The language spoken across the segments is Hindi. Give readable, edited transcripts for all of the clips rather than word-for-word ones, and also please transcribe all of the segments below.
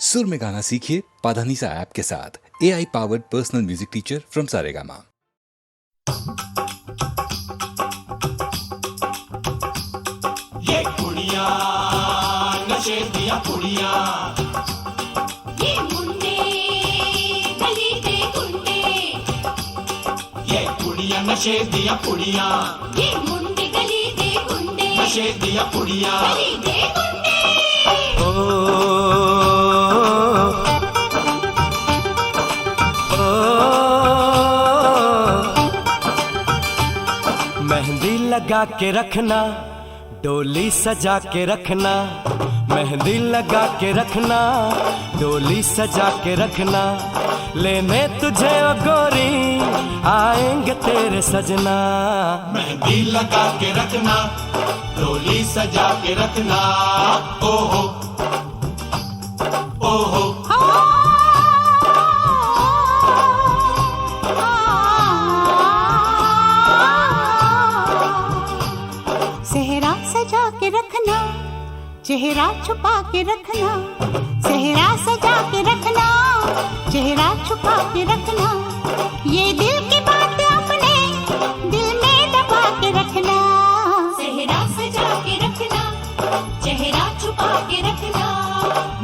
सुर में गाना सीखिए पाधानीसा ऐप के साथ। AI powered personal music teacher from Saregama. ये कुड़ियाँ नशे दिया कुड़ियाँ, ये मुंडे गली के गुंडे, ये कुड़ियाँ नशे दिया कुड़ियाँ, ये मुंडे गली के गुंडे, नशे दिया कुड़ियाँ। गली के गुंडे। मेहंदी लगा के रखना, डोली सजा के रखना, मेहंदी लगा के रखना, डोली सजा के रखना, लेने तुझे ओ गोरी आएंगे तेरे सजना। मेहंदी लगा के रखना, डोली सजा के रखना, ओहो ओहो। सेहरा सजा के रखना, चेहरा छुपा के रखना, सेहरा सजा के रखना, चेहरा छुपा के रखना, ये दिल की बात अपने दिल में दबा के रखना। सेहरा सजा के रखना, चेहरा छुपा के रखना,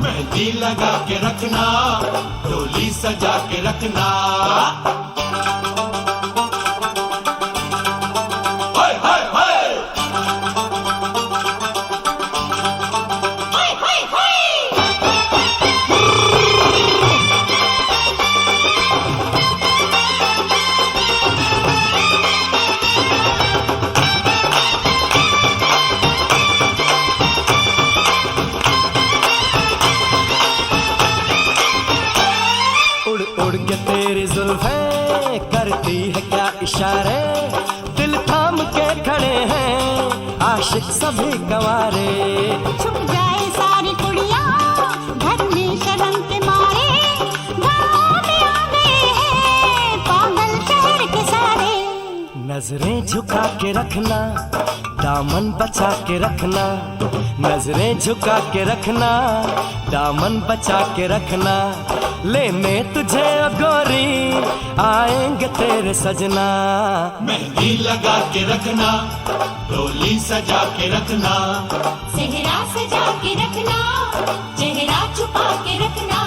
मेहंदी लगा के रखना, डोली सजा के रखना। हाय हाय हाय, हाय हाय हाय। उड़ उड़ के तेरी जुल्फें करती है क्या इशारे, दिल थाम के खड़े हैं आशिक सभी गंवारे। छुप जाए सारी कुड़ियाँ घर में शर्म के मारे, गाँव में आ गए हैं पागल शहर के सारे। नजरें झुका के रखना, दामन बचा के रखना, नजरें झुका के रखना, दामन बचा के रखना, लेने तुझे ओ गोरी आएंगे तेरे सजना। मेहंदी लगा के रखना, डोली सजा के रखना, सेहरा सजा के रखना, चेहरा छुपा के रखना।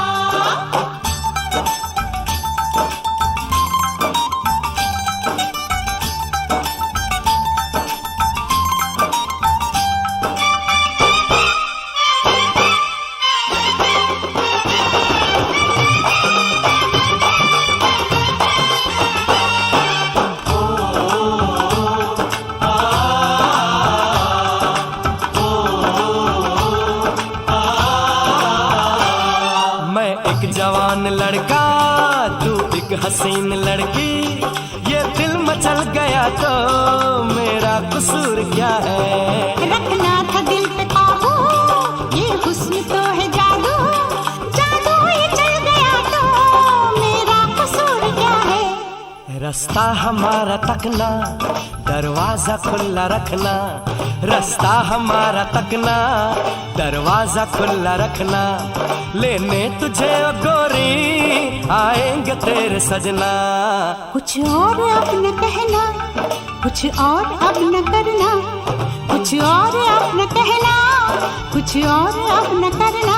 मैं एक जवान लड़का, तू एक हसीन लड़की, ये दिल मचल गया तो मेरा कसूर क्या है। रखना था दिल पे काबू, ये हुस्न तो है जादू, जादू ये चल गया तो मेरा कसूर क्या है। रास्ता हमारा तकना, दरवाजा खुला रखना, रास्ता हमारा तकना, दरवाजा खुला रखना, लेने तुझे ओ गोरी आएंगे तेरे सजना। कुछ और अब न कहना, कुछ और अब न करना, कुछ और अब न कहना, कुछ और अब न करना,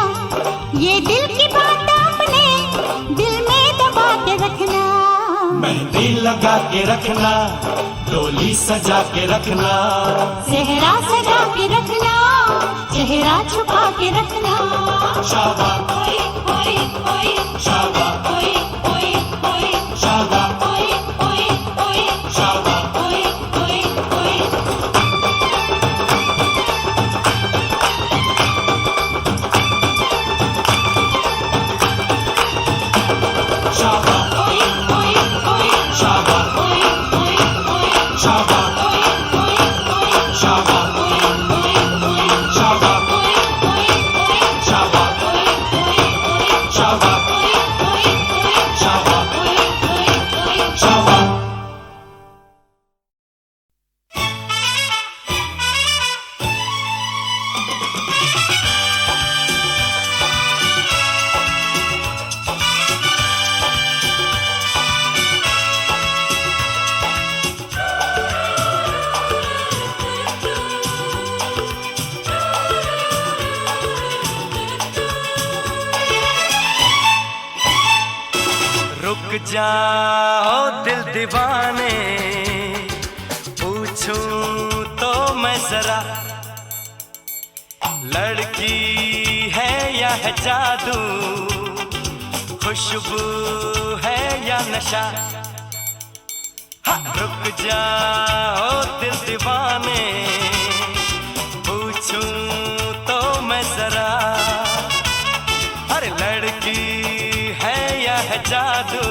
ये दिल की बात अपने दिल में दबा के रखना। मेहंदी लगा के रखना, डोली सजा के रखना, सेहरा सजा के रखना, चेहरा छुपा के रखना। शाबा ओए ओए ओए, शाबा ओए ओए ओए, शाबा ओए ओए ओए, शाबा। ओए ओए ओए। शाबा ओए ओए ओए, शाबा ओए ओए ओए, शाबा ओए ओए ओए, शाबा ओए ओए ओए, शाबा ओए ओए ओए, शाबा ओए ओए ओए, शाबा ओए ओए रुक जाओ दिल दीवाने, पूछूं तो मैं जरा, लड़की है या है जादू, खुशबू है या नशा। हाँ, रुक जाओ दिल दीवाने, पूछूं तो मैं जरा, अरे लड़की है या है जादू,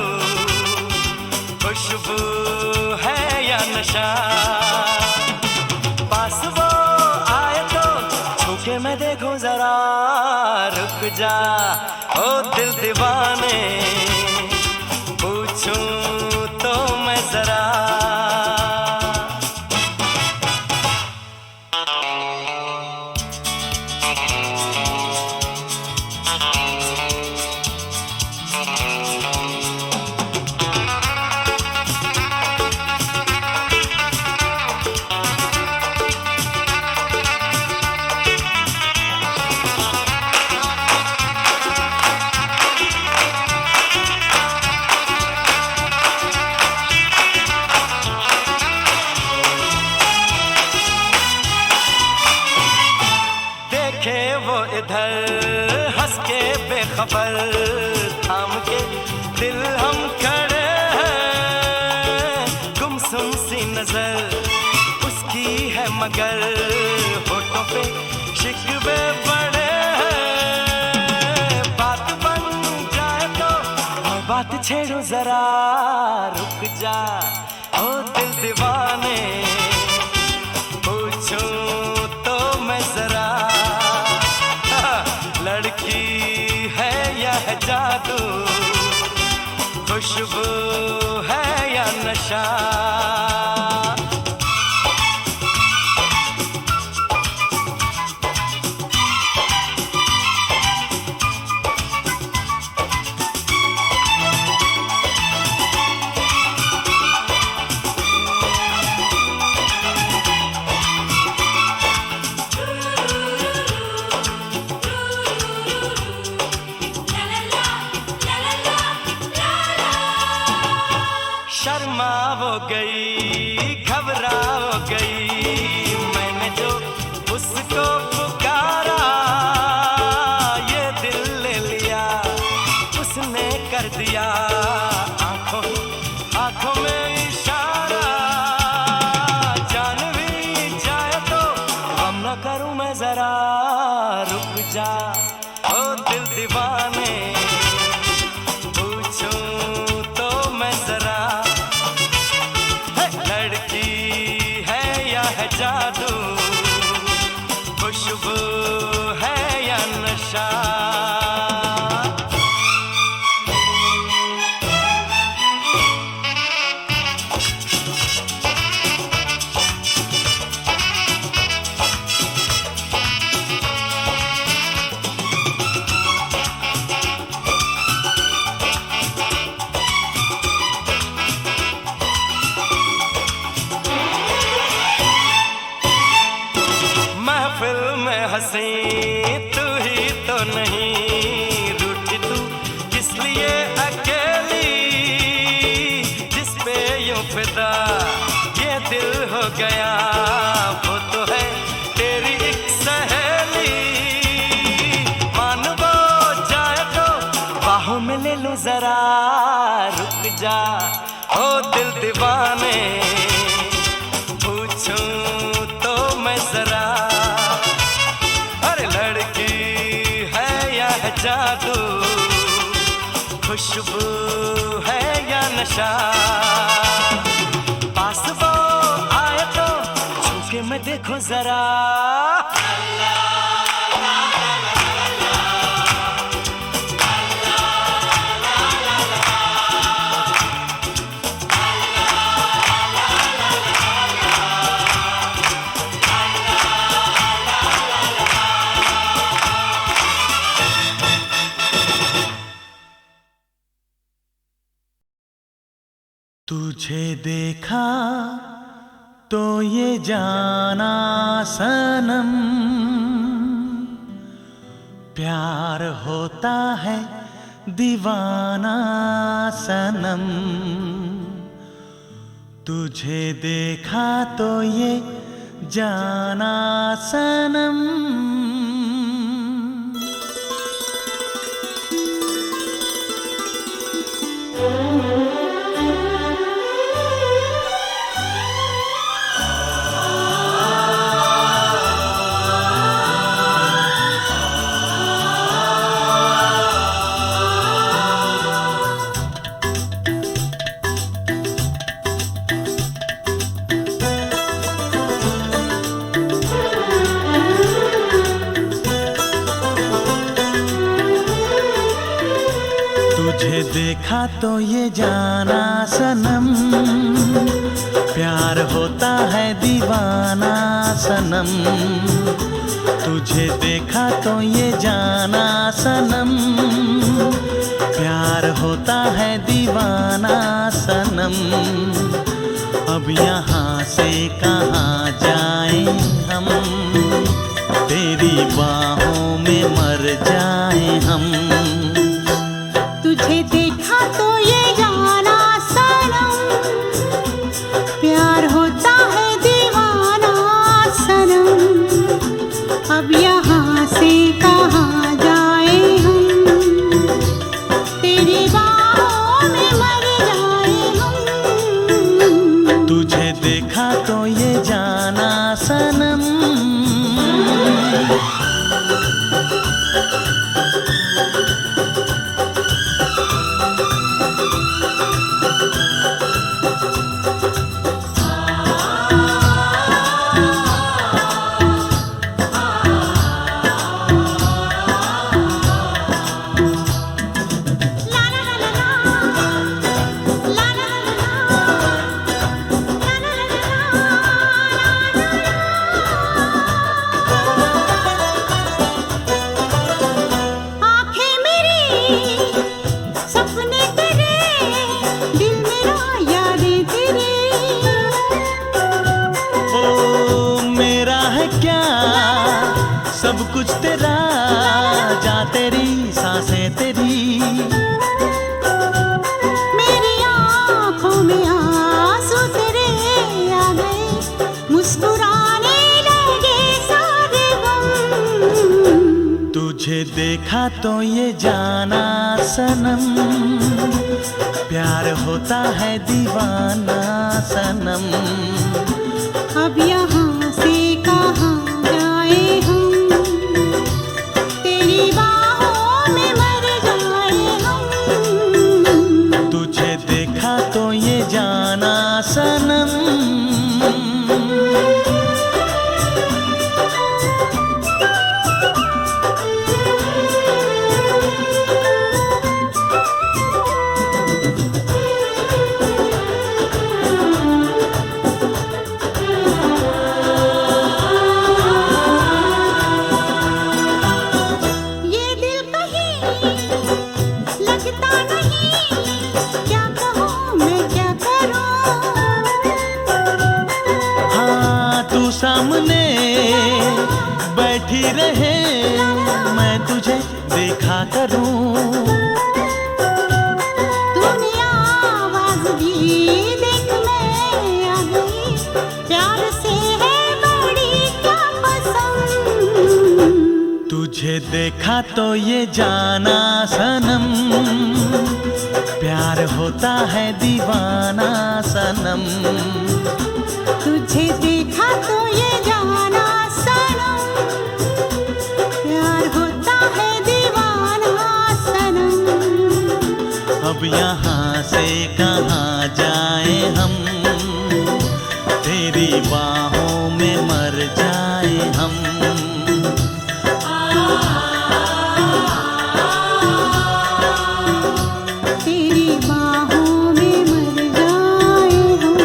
खुशबू है या नशा। पास वो आए तो छूके मैं देखूं जरा, रुक जा ओ दिल दीवाने, पूछूं तो मैं जरा। देखे वो इधर हंस के बेखबर, थाम के दिल हम खड़े हैं, गुमसुम सी नजर उसकी है मगर, होठों पे शिकवे बड़े हैं। बात बन जाए तो मैं बात छेड़ूं जरा, रुक जा ओ दिल दीवाने, पूछूं तो मैं जरा, लड़की है या है जादू, खुशबू है या नशा। शर्मा वो गई, घबरा वो गई, मैंने जो उसको पुकारा, ये दिल ले लिया उसने कर दिया, आंखों में इशारा। जान भी जाए तो हम न करूं मैं जरा, रुक जा ओ दिल दीवाने, पूछूं तो मैं जरा, लड़की है या है जादू, खुशबू है या नशा। महफिल में हंसी तू ही तो नहीं, रूठी तू किस लिए अकेली, जिस पे यूं फिदा ये दिल हो गया, वो तो है तेरी एक सहेली। मान वो जाए तो बाहों में ले लो जरा, रुक जा ओ दिल दीवाने, पूछूं तो मैं जरा, जादू, खुशबू है या नशा। पास वो आए तो छूके मैं देखूं जरा, तुझे देखा तो ये जाना सनम, प्यार होता है दीवाना सनम, तुझे देखा तो ये जाना सनम। तुझे देखा तो ये जाना सनम, प्यार होता है दीवाना सनम। तुझे देखा तो ये जाना सनम, प्यार होता है दीवाना सनम। अब यहाँ से कहाँ जाएं हम, तेरी बाहों में मर जाएं हम। तुझे देखा तो ये जाना सनम, प्यार होता है दीवाना सनम। अब यहाँ से कहाँ जाए हम, तेरी बाहों में मर जाए हम। तुझे देखा तो ये जाना सनम। सब कुछ तेरा, जा तेरी सांसें तेरी। मेरी आँखों में आंसू तेरे आ गए, मुस्कुराने लगे सारे गम। तुझे देखा तो ये जाना सनम, प्यार होता है दीवाना सनम। अब यहाँ से कहाँ जाए हम, तेरी बाहों में मर जाए हम। तुझे देखा तो ये जाना सनम। सामने बैठी रहे, मैं तुझे देखा करूं। तूने आवाज दी, देख मैं आ गई, प्यार से है बड़ी क्या पसंद। तुझे देखा तो ये जाना सनम, प्यार होता है दीवाना सनम। तुझे देखा तो ये जाना सनम, प्यार होता है दीवाना सनम। अब यहाँ से कहाँ जाए हम, तेरी बाहों में मर जाए हम। तेरी बाहों में मर जाए हम।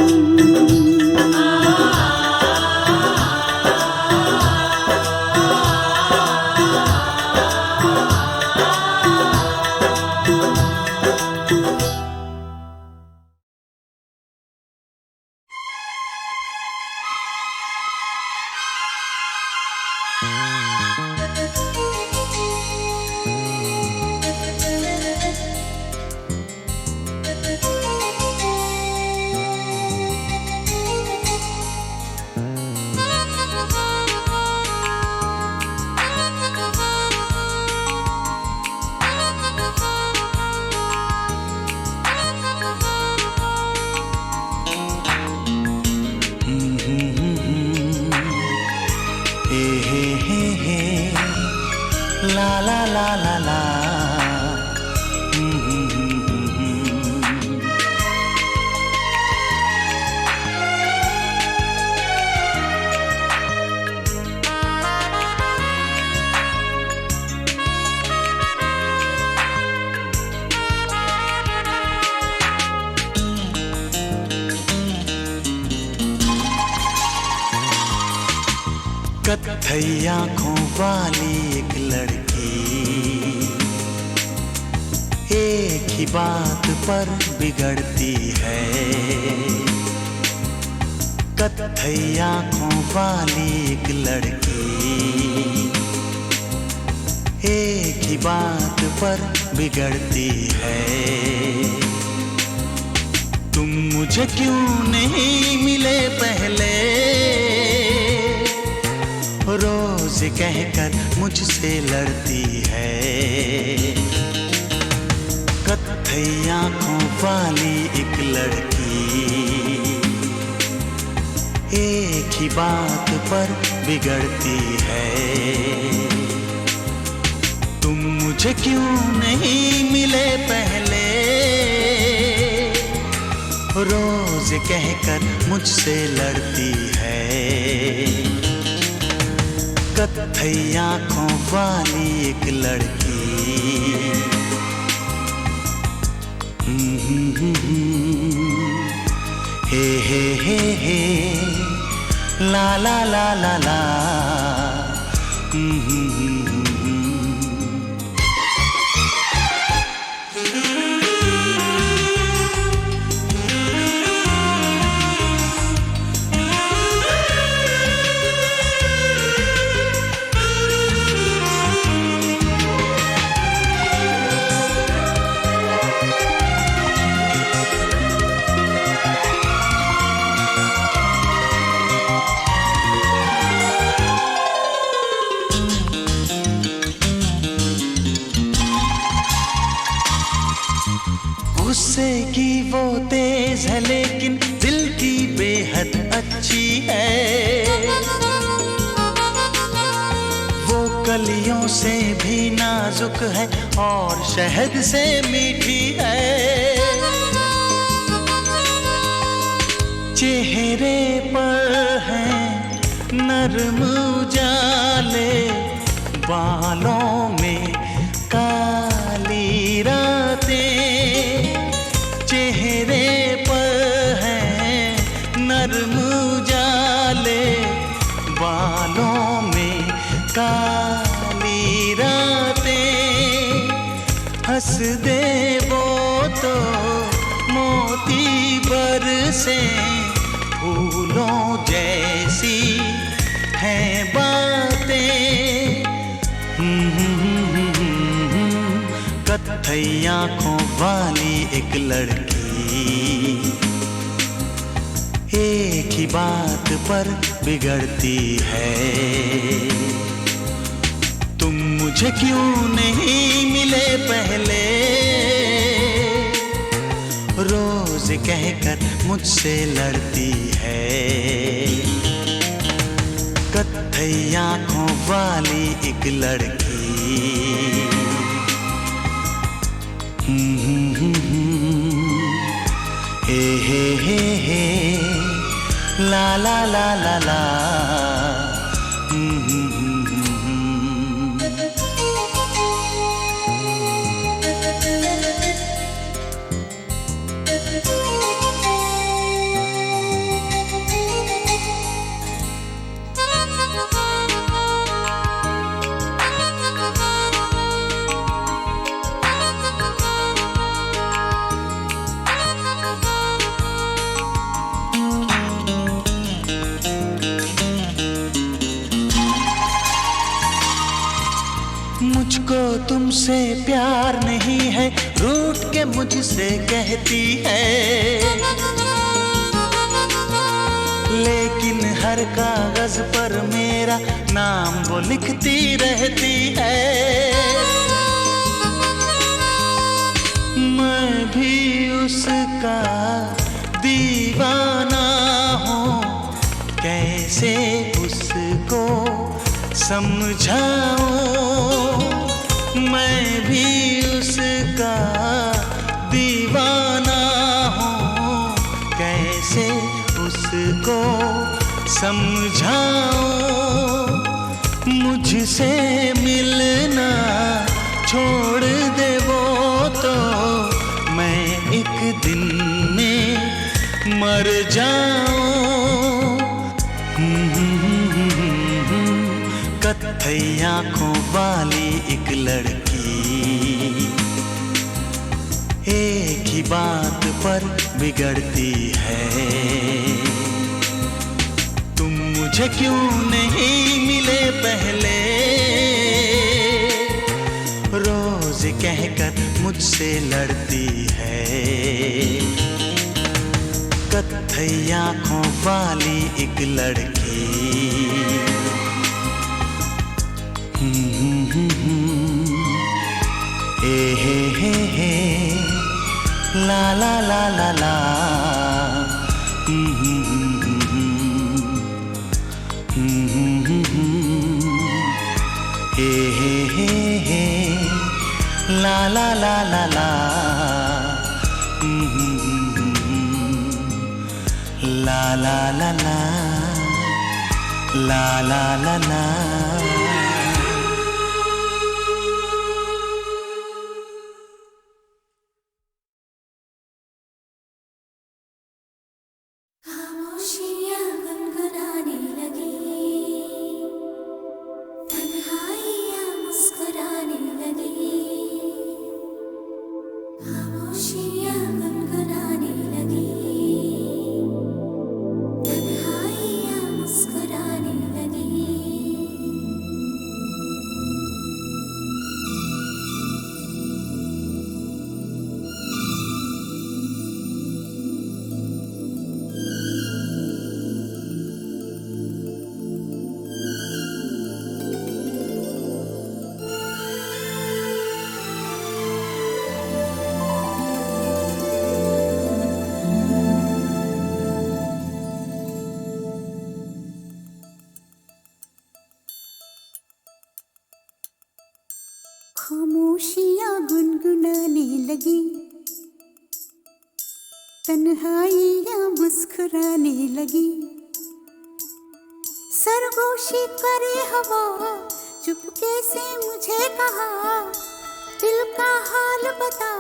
कत्थई आंखों वाली एक लड़की, एक ही बात पर बिगड़ती है। कत्थई आंखों वाली एक लड़की, एक ही बात पर बिगड़ती है। तुम मुझे क्यों नहीं मिले पहले, रोज कहकर मुझसे लड़ती है। कत्थई आंखों वाली एक लड़की, एक ही बात पर बिगड़ती है। तुम मुझे क्यों नहीं मिले पहले, रोज कहकर मुझसे लड़ती है। कत्थई आंखों वाली एक लड़की। हे ला ला ला ला ला। गुस्से की वो तेज है लेकिन दिल की बेहद अच्छी है। वो कलियों से भी नाजुक है और शहद से मीठी है। चेहरे पर है नरम उजाले, बालों में काली रातें। चेहरे पर है नरम उजाले, बालों में काली रातें। हंस दे वो तो मोती बरसे, फूलों जैसी हैं बातें। कत्थई आंखों वाली एक लड़की, एक ही बात पर बिगड़ती है। तुम मुझे क्यों नहीं मिले पहले, रोज कहकर मुझसे लड़ती है। कत्थई आंखों वाली एक लड़की। हे ला ला ला ला ला। मुझको तुमसे प्यार नहीं है, रूठ के मुझसे कहती है। लेकिन हर कागज पर मेरा नाम वो लिखती रहती है। मैं भी उसका दीवाना हूँ, कैसे उसको समझाऊं। मैं भी उसका दीवाना हूँ, कैसे उसको समझाऊं। मुझसे मिलना छोड़ दे वो तो मैं एक दिन में मर जाऊं। आंखों वाली एक लड़की, एक ही बात पर बिगड़ती है। तुम मुझे क्यों नहीं मिले पहले, रोज कहकर मुझसे लड़ती है। कत्थई आंखों वाली एक लड़की, हे ला ला ला ला ला, हे ला ला ला ला ला, ला ला ला ला, ला ला ला ला। खामोशियाँ गुनगुनाने लगी, तन्हाइयाँ मुस्कुराने लगी। खामोशियाँ गुनगुनाने लगी, तन्हाइयाँ मुस्कुराने लगी। खामोशियाँ गुनगुनाने लगी, तन्हाइयाँ मुस्कुराने लगी। सरगोशी करे हवा, चुपके से मुझे कहा, दिल का हाल बता,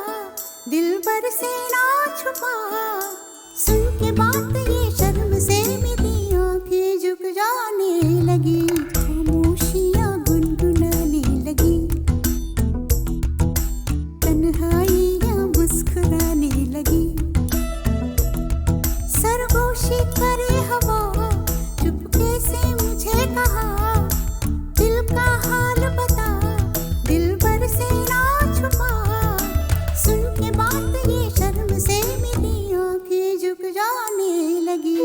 दिलबर से ना छुपा। सुन के बात ये शर्म से मेरी आंखें झुक जाने लगी। खामोशियाँ गुनगुनाने लगी, तन्हाइयाँ मुस्कुराने लगी। सरगोशी करे हवा, चुपके से मुझे कहा, दिल का हाल बता, दिलबर से ना छुपा। सुन के बात ये शर्म से मेरी आंखें झुक जाने लगी।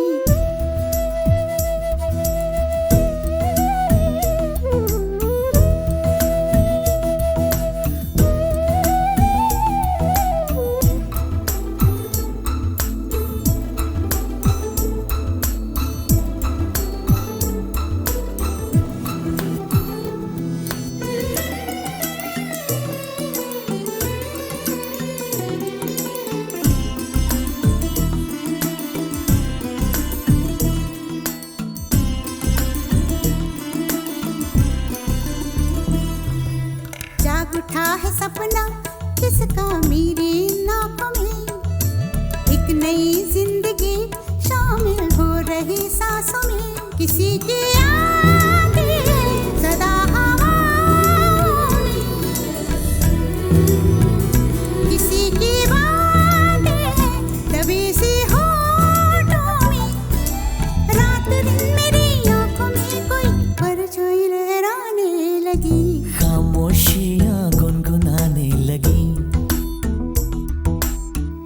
जाग उठा है सपना किसका मेरी नाकों में, एक नई जिंदगी शामिल हो रही सांसों में। किसी की यादें सदा हवाओं में, किसी की बातें दबी सी होठों में। रात दिन मेरी आंखों में कोई परछाई लहराने लगी। खामोशियाँ गुनगुनाने लगी,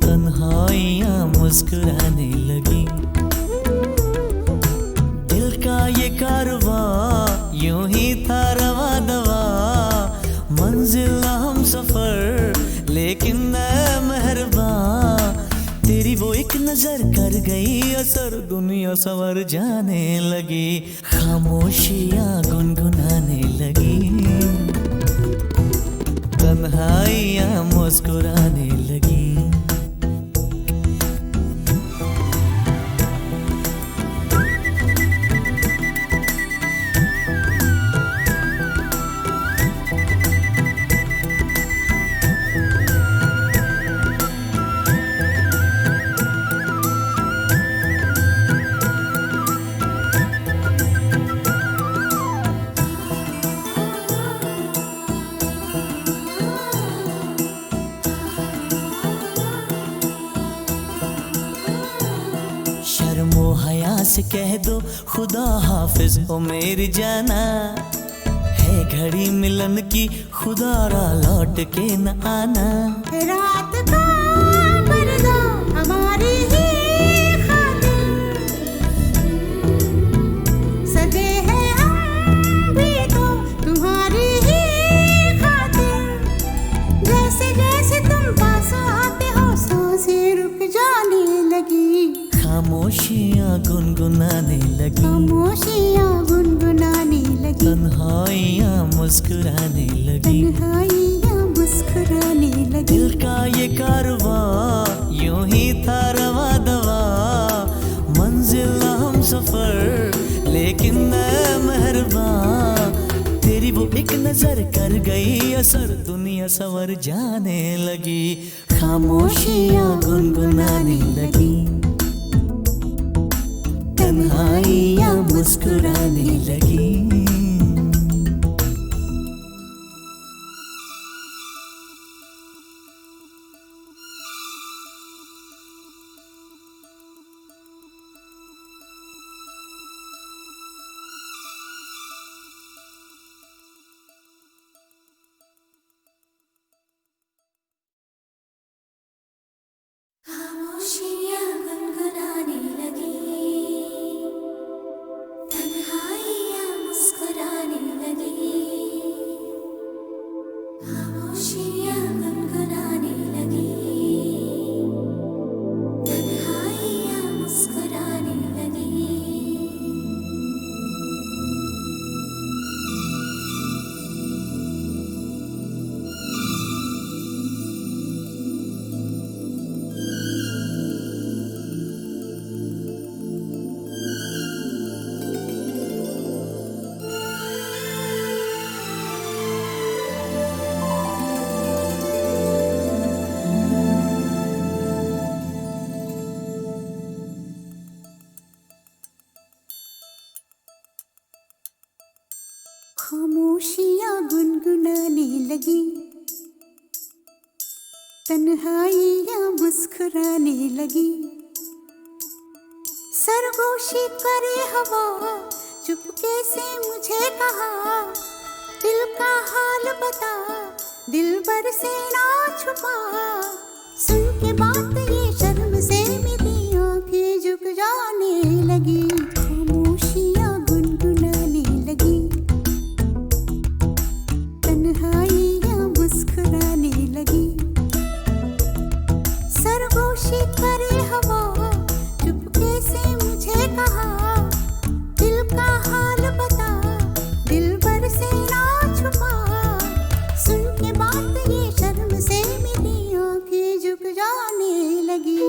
तन्हाइयाँ मुस्कुराने लगी। दिल का ये कारवां यूं ही था रवा दवा, मंजिल हम सफर लेकिन मैं मेहरबान। तेरी वो एक नजर कर गई असर, दुनिया संवर जाने लगी। खामोशियाँ गुनगुनाने लगी, तन्हाइयाँ मुस्कुराने लगी। से कह दो खुदा हाफिज ओ मेरी जाना, है घड़ी मिलन की खुदा रा लौट के न आना। रात का पर्दा हमारी ही खातिर, सजे हैं हम भी तो तुम्हारी ही खातिर। जैसे जैसे तुम पास आते हो सांसें रुक जाने लगी, खामोशियाँ गुनगुनाने लगी, खामोशियाँ गुनगुनाने लगी, तन्हाइयाँ मुस्कुराने लगी, तन्हाइयाँ मुस्कुराने लगी। दिल का ये कारवां यूं ही था रवा दवा, मंजिल हम सफर लेकिन मैं मेहरबान। तेरी वो एक नजर कर गई असर, दुनिया सवर जाने लगी, खामोशियाँ गुनगुनाने लगी, तन्हाइयाँ मुस्कुराने लगी। खामोशियाँ गुनगुनाने लगी, तन्हाइयाँ मुस्कुराने लगी, खामोशियाँ गुनगुनाने लगी, तन्हाइयाँ मुस्कुराने लगी। खामोशियाँ गुनगुनाने लगी, तन्हाइयाँ मुस्कुराने लगी। सरगोशी करे हवा चुपके से मुझे कहा, दिल का हाल बता दिल भर से ना छुपा। सुन के बात ये शर्म से मेरी आंखें झुक जाने लगी, खामोशियाँ गुनगुनाने लगी, तन्हाइयाँ मुस्कुराने लगी। सरगोशी करे हवा चुपके से मुझे कहा, दिल का हाल बता दिल भर से ना छुपा। सुन के बात ये शर्म से मेरी आंखें झुक जाने लगी।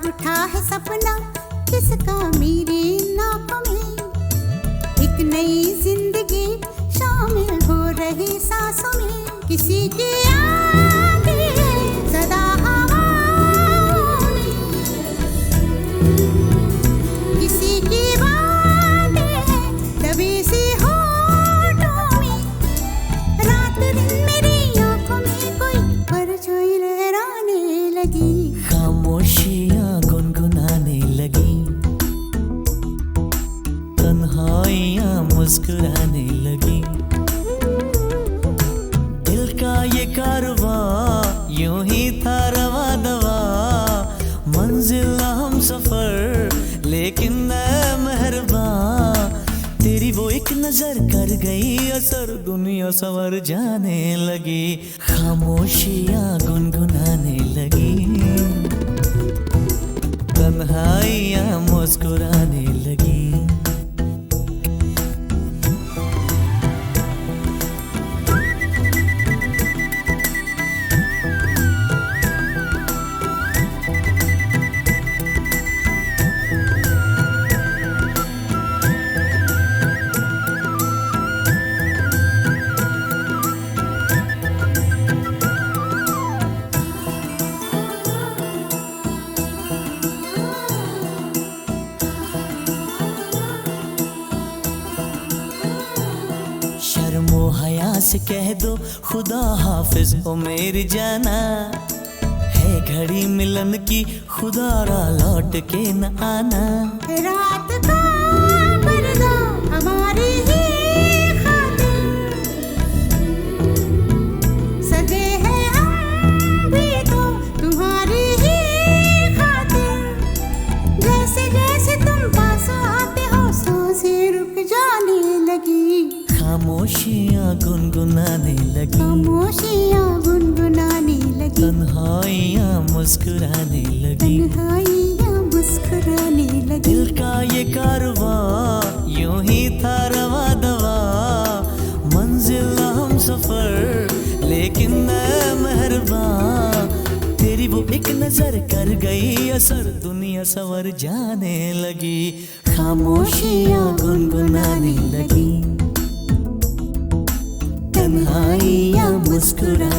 उठा है सपना किसका मेरे नाकों में, एक नई जिंदगी शामिल हो रही सांसों में। किसी की आगे सदा हवाओं में, किसी की बातें दबी सी होठों में। रात दिन मेरी आंखों में कोई परछाई लहराने लगी, खामोशियाँ गुनगुनाने लगी, तन्हाइयाँ मुस्कुराने लगी। दिल का ये कारवां यूं ही था रवा दवा, मंजिल हम सफर लेकिन मैं मेहरबान। तेरी वो एक नजर कर गई असर, दुनिया सवर जाने लगी, खामोशियाँ गुनगुनाने लगी, तन्हाइयाँ मुस्कुराने लगी। शर्मो हया से कह दो खुदा हाफिज ओ मेरी जाना, है घड़ी मिलन की खुदा रा लौट के न आना। रात का पर्दा हमारी ही खातिर सजे हैं हम भी तो तुम्हारी ही खातिर। जैसे जैसे तुम पास आते हो सांसें रुक जाने लगी, खामोशियाँ गुनगुनाने लगी, खामोशियाँ गुनगुनाने लगी, तन्हाइयाँ मुस्कुराने लगी। तन्हाइयाँ मुस्कुराने लगी। दिल का ये कारवां यूं ही था रवा दवा, मंजिल हम सफर लेकिन मैं मेहरबान। तेरी वो एक नजर कर गई असर, दुनिया सवर जाने लगी, खामोशियाँ गुनगुनाने लगी, तन्हाइयाँ मुस्कुराने